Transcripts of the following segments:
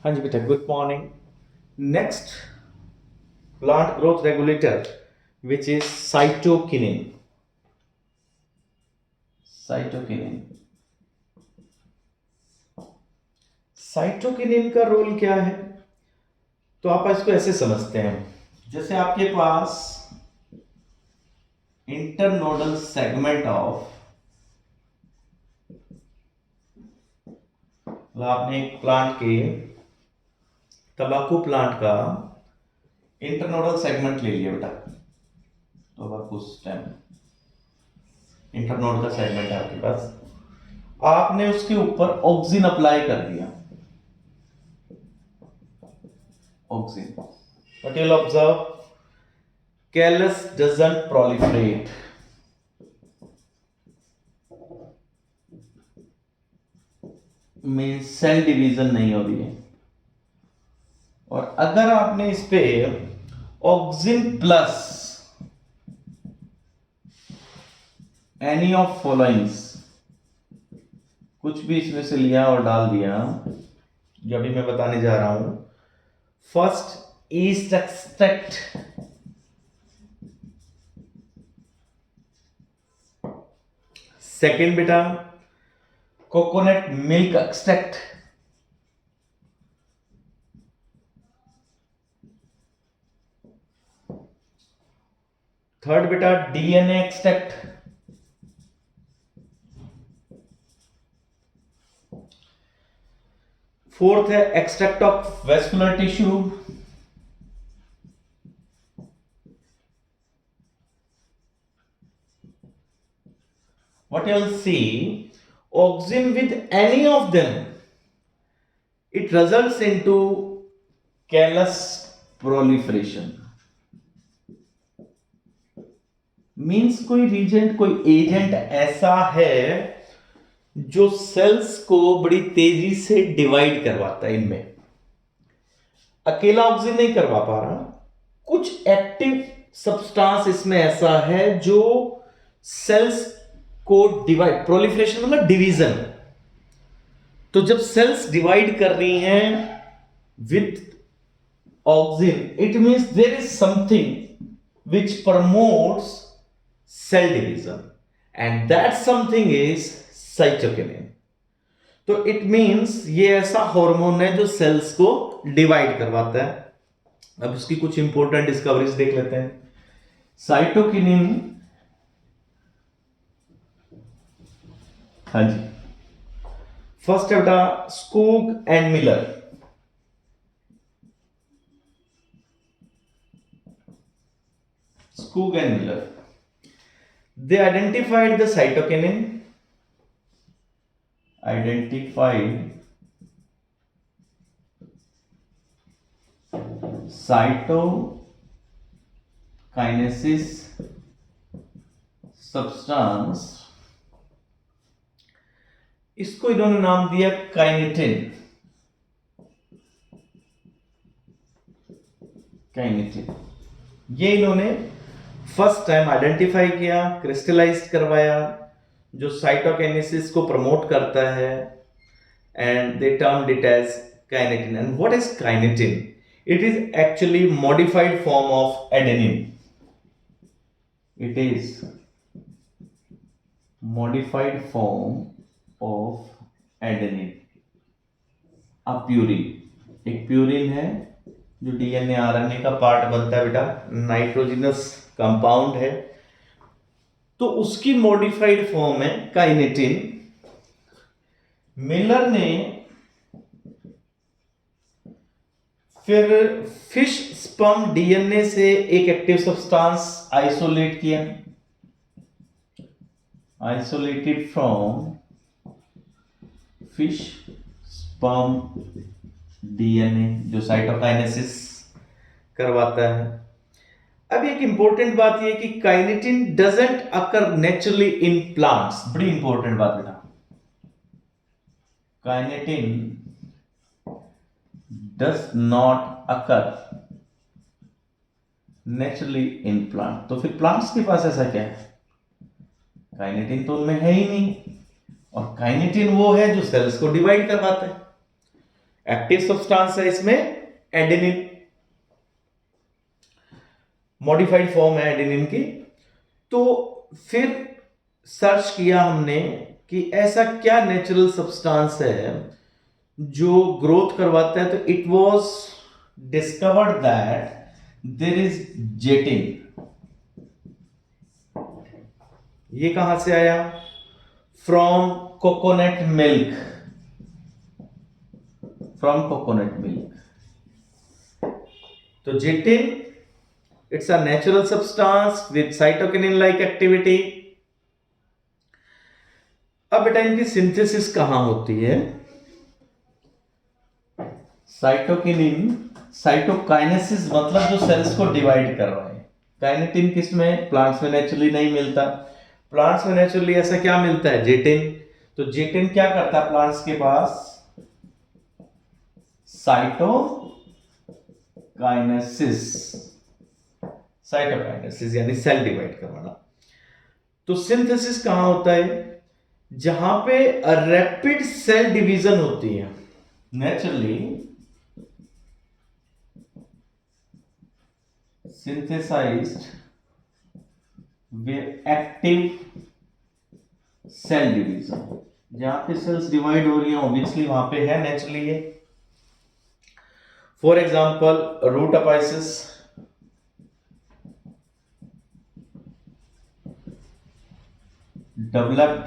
हाँ जी बेटा, good morning. Next plant growth regulator which is cytokinin. Cytokinin cytokinin का role क्या है? तो आप इसको ऐसे समझते हैं, जैसे आपके पास इंटरनोडल सेगमेंट ऑफ, आपने एक प्लांट के तंबाकू प्लांट का इंटरनोडल सेगमेंट ले लिया बेटा। तंबाकू स्टेम इंटरनोड का सेगमेंट है आपके पास। आपने उसके ऊपर ऑक्सिन अप्लाई कर दिया। Auxin, what you'll observe, callus doesn't proliferate. Means cell division नहीं हो रही है। और अगर आपने इस पे auxin plus any of followings कुछ भी इसमें से लिया और डाल दिया, जो अभी मैं बताने जा रहा हूं। फर्स्ट ईस्ट एक्सट्रैक्ट, सेकेंड बेटा कोकोनट मिल्क एक्सट्रैक्ट, थर्ड बेटा डीएनए एक्सट्रैक्ट, फोर्थ है extract of vascular tissue, what you'll see, auxin with any of them, it results into callus proliferation. Means कोई रीजेंट, कोई एजेंट ऐसा है जो sales को बड़ी तेजी से डिवाइड करवाता है। इनमें अकेला ऑक्सीजन नहीं करवा पा रहा, कुछ एक्टिव सब्सटेंस इसमें ऐसा है जो सेल्स को डिवाइड, प्रोलिफरेशन मतलब डिवीजन। तो जब सेल्स डिवाइड कर रही हैं with oxygen, it means there is something which promotes cell division and that something is cytokinin. तो इट मींस ये ऐसा हार्मोन है जो सेल्स को डिवाइड करवाता है। अब इसकी कुछ इंपॉर्टेंट डिस्कवरीज देख लेते हैं। साइटोकिनिन, हाँ जी, फर्स्ट है बेटा Skoog and Miller. Skoog and Miller, they identified the cytokinin, cytokinesis substance, इसको इन्होंने नाम दिया काइनेटिन। ये इन्होंने फर्स्ट टाइम आइडेंटिफाई किया, क्रिस्टलाइज करवाया, जो साइटोकाइनेसिस को प्रमोट करता है, and they termed it as kinetin. And what is kinetin? It is actually modified form of adenine. It is modified form of adenine, a purine. एक purine है जो DNA RNA का part बनता है बेटा, नाइट्रोजनस कंपाउंड है, तो उसकी मॉडिफाइड फॉर्म है काइनेटिन। मिलर ने फिर फिश स्पर्म डीएनए से एक एक्टिव सब्सटेंस आइसोलेट किया, isolated from fish sperm DNA, जो साइटोकाइनेसिस करवाता है। अब एक इंपॉर्टेंट बात यह कि kinetin doesn't occur naturally in plants. बड़ी इंपॉर्टेंट बात बेटा, kinetin does not occur naturally in plant. तो फिर प्लांट्स के पास ऐसा क्या है? काइनेटिन तो उनमें है ही नहीं, और काइनेटिन वो है जो सेल्स को डिवाइड करवाता है। एक्टिव सब्सटेंस है इसमें एडेनिन, मॉडिफाइड फॉर्म है एडेनिन की। तो फिर सर्च किया हमने कि ऐसा क्या नेचुरल सब्सटेंस है जो ग्रोथ करवाता है, तो it was discovered that there is zeatin. ये कहां से आया? From coconut milk, from coconut milk. तो zeatin, it's a natural substance with cytokinin like activity. अब बेटा इनकी सिंथेसिस कहां होती है? साइटोकिनिन, साइटोकाइनेसिस मतलब जो सेल्स को डिवाइड कर रहा है। काइनेटिन किस में? प्लांट्स में नेचुरली नहीं मिलता। प्लांट्स में नेचुरली ऐसा क्या मिलता है? जेटिन। तो जेटिन क्या करता है प्लांट्स के पास? साइटोकाइनेसिस, साइटोकाइनेसिस यानी सेल डिवाइड करवाना। तो सिंथेसिस कहां होता है? जहां पे रैपिड सेल डिवीजन होती है naturally, synthesized with active cell division. जहां पे सेल्स डिवाइड हो रही है ऑब्वियसली वहां पे है नेचुरली ये। For example root apices, developed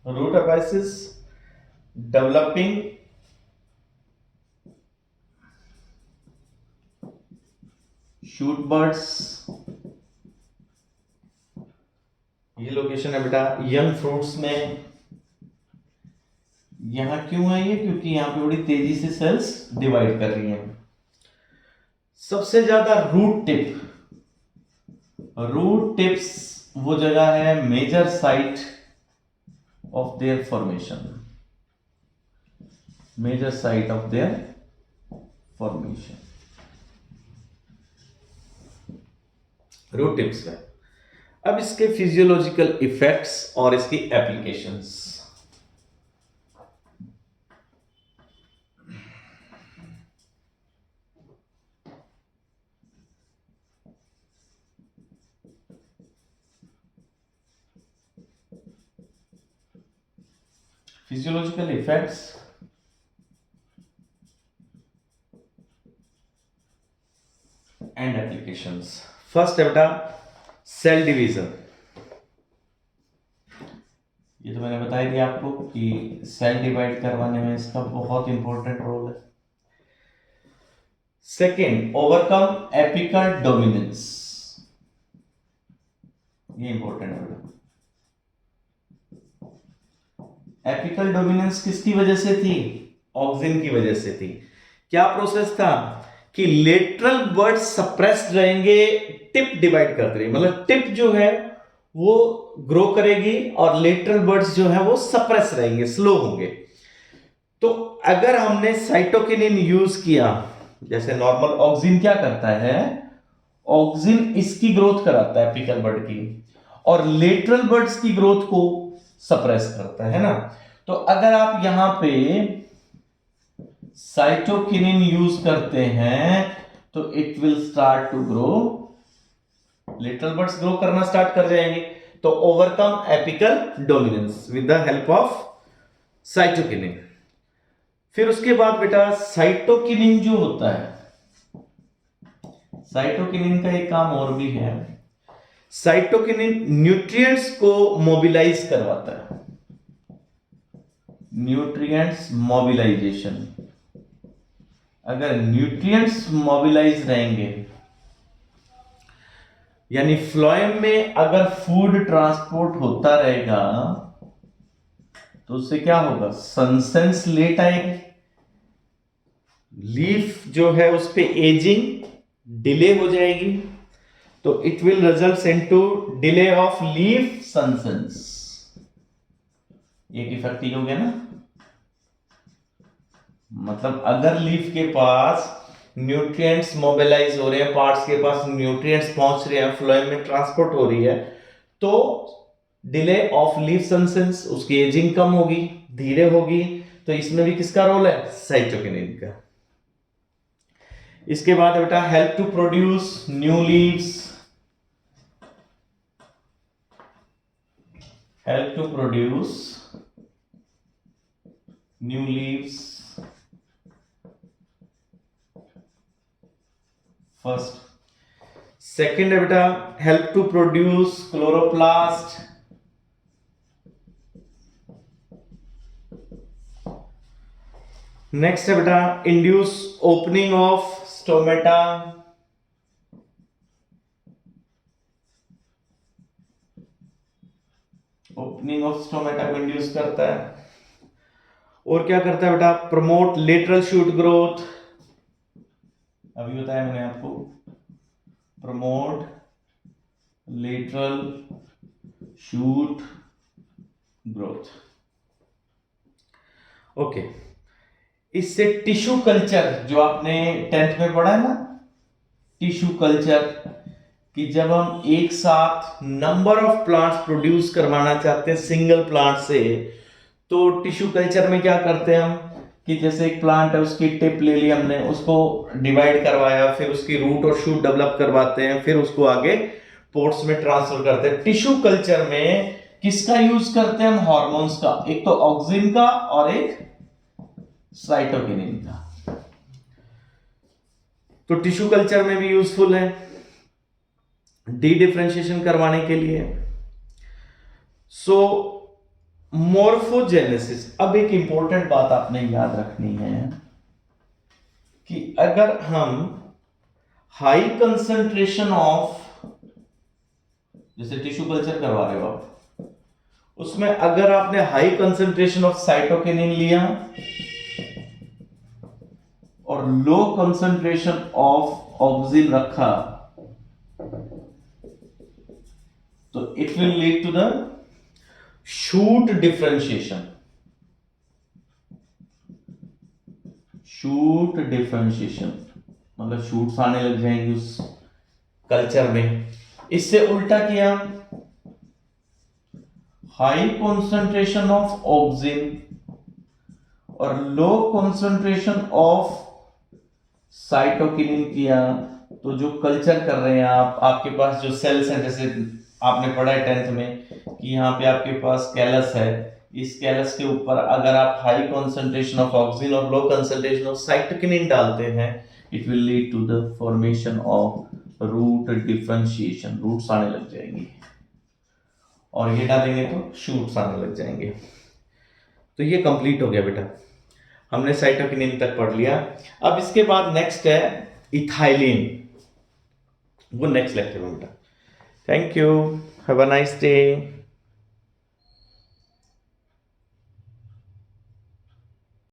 root apices, developing shoot buds. ये लोकेशन है बेटा यंग फ्रूट्स में। यहां क्यों है ये? क्योंकि यहां पे बड़ी तेजी से सेल्स डिवाइड कर रही हैं। सबसे ज्यादा रूट टिप, रूट टिप्स वो जगह है major site of their formation, major site of their formation, root tips में। अब इसके फिजियोलॉजिकल इफेक्ट्स और इसकी applications. Physiological effects and applications. First है बेटा सेल डिवीजन। ये तो मैंने बता ही दिया आपको कि सेल डिवाइड करवाने में इसका बहुत इंपॉर्टेंट रोल है। Second, overcome apical dominance. ये इंपॉर्टेंट है बेटा। एपिकल डोमिनेंस किसकी वजह से थी? ऑक्सिन की वजह से थी। क्या प्रोसेस था कि लेटरल बर्ड सप्रेस्ड रहेंगे, टिप डिवाइड करते रहेंगे, मतलब टिप जो है वो ग्रो करेगी और लेटरल बर्ड्स जो है वो सप्रेस रहेंगे, स्लो होंगे। तो अगर हमने साइटोकिनिन यूज किया, जैसे नॉर्मल ऑक्सिन क्या करता है? ऑक्सिन इसकी ग्रोथ कराता है एपिकल बर्ड की, और लेटरल बर्ड्स की ग्रोथ को सप्रेस करता है ना। तो अगर आप यहां पे साइटोकिनिन यूज करते हैं तो it will start to grow, little birds grow करना स्टार्ट कर जाएंगे। तो overcome apical dominance with the help of cytokinin. फिर उसके बाद बेटा साइटोकिनिन जो होता है, साइटोकिनिन का एक काम और भी है। साइटोकिनिन न्यूट्रिएंट्स को मोबिलाइज करवाता है, न्यूट्रिएंट्स मोबिलाइजेशन। अगर न्यूट्रिएंट्स मोबिलाइज रहेंगे, यानी फ्लोएम में अगर फूड ट्रांसपोर्ट होता रहेगा तो उससे क्या होगा? सनसेंस लेट आएगी, लीफ जो है उस पे एजिंग डिले हो जाएगी, तो it will result into delay of leaf senescence. एक इफेक्ट हो गया ना। मतलब अगर लीफ के पास न्यूट्रिएंट्स मोबिलाइज हो रहे हैं, पार्ट्स के पास न्यूट्रिएंट्स पहुंच रहे हैं, फ्लोएम में ट्रांसपोर्ट हो रही है, तो डिले ऑफ लीफ सेंसेस, उसकी एजिंग कम होगी, धीरे होगी, तो इसमें भी किसका रोल है? साइटोकिनिन का। इसके बाद बेटा help to produce new leaves, help to produce new leaves first. Second है बेटा help to produce chloroplast, next है बेटा induce opening of stomata, opening of stomata को इंड्यूस करता है। और क्या करता है बेटा? प्रमोट लेटरल शूट ग्रोथ, अभी बताया मैंने आपको, promote lateral shoot growth. Okay, इससे टिश्यू कल्चर जो आपने 10th में पढ़ा है ना, टिश्यू कल्चर, कि जब हम एक साथ नंबर ऑफ प्लांट्स प्रोड्यूस करवाना चाहते हैं सिंगल प्लांट से, तो टिश्यू कल्चर में क्या करते हैं हम कि जैसे एक प्लांट है, उसकी टिप ले ली हमने, उसको डिवाइड करवाया, फिर उसकी रूट और शूट डेवलप करवाते हैं, फिर उसको आगे पोट्स में ट्रांसफर करते हैं। टिश्यू कल्चर में किसका यूज करते हैं हम? हार्मोन्स का, एक तो ऑक्सिन का और एक साइटोकिनिन का। तो टिश्यू कल्चर में भी यूजफुल है डी डिफरेंशिएशन करवाने के लिए। सो मोर्फोजेनेसिस, अब एक इंपॉर्टेंट बात आपने याद रखनी है कि अगर हम हाई कंसंट्रेशन ऑफ, जैसे टिश्यू कल्चर करवा रहे हो आप, उसमें अगर आपने हाई कंसंट्रेशन ऑफ साइटोकिनिन लिया और लो कंसंट्रेशन ऑफ ऑक्सिन रखा, तो it will lead to the shoot differentiation, shoot differentiation मतलब शूट्स आने लग जाएंगे उस कल्चर में। इससे उल्टा किया, हाई कंसंट्रेशन ऑफ ऑक्सिन और लो कंसंट्रेशन ऑफ साइटोकिनिन किया, तो जो कल्चर कर रहे हैं आप, आपके पास जो सेल्स हैं, जैसे आपने पढ़ा है 10th में कि यहाँ पे आपके पास कैलस है, इस कैलस के ऊपर अगर आप हाई कंसंट्रेशन ऑफ ऑक्सिन और लो कंसंट्रेशन ऑफ साइटोकिनिन डालते हैं, it will lead to the formation of root differentiation, roots आने लग जाएंगी, और ये डालेंगे तो शूट्स आने लग जाएंगे। तो ये कंप्लीट हो गया बेटा, हमने साइटोकिनिन तक पढ़ लिया। अब इसके बाद नेक्स्ट है इथाइलिन, वो नेक्स्ट लेक्चर में बेटा। Thank you, have a nice day.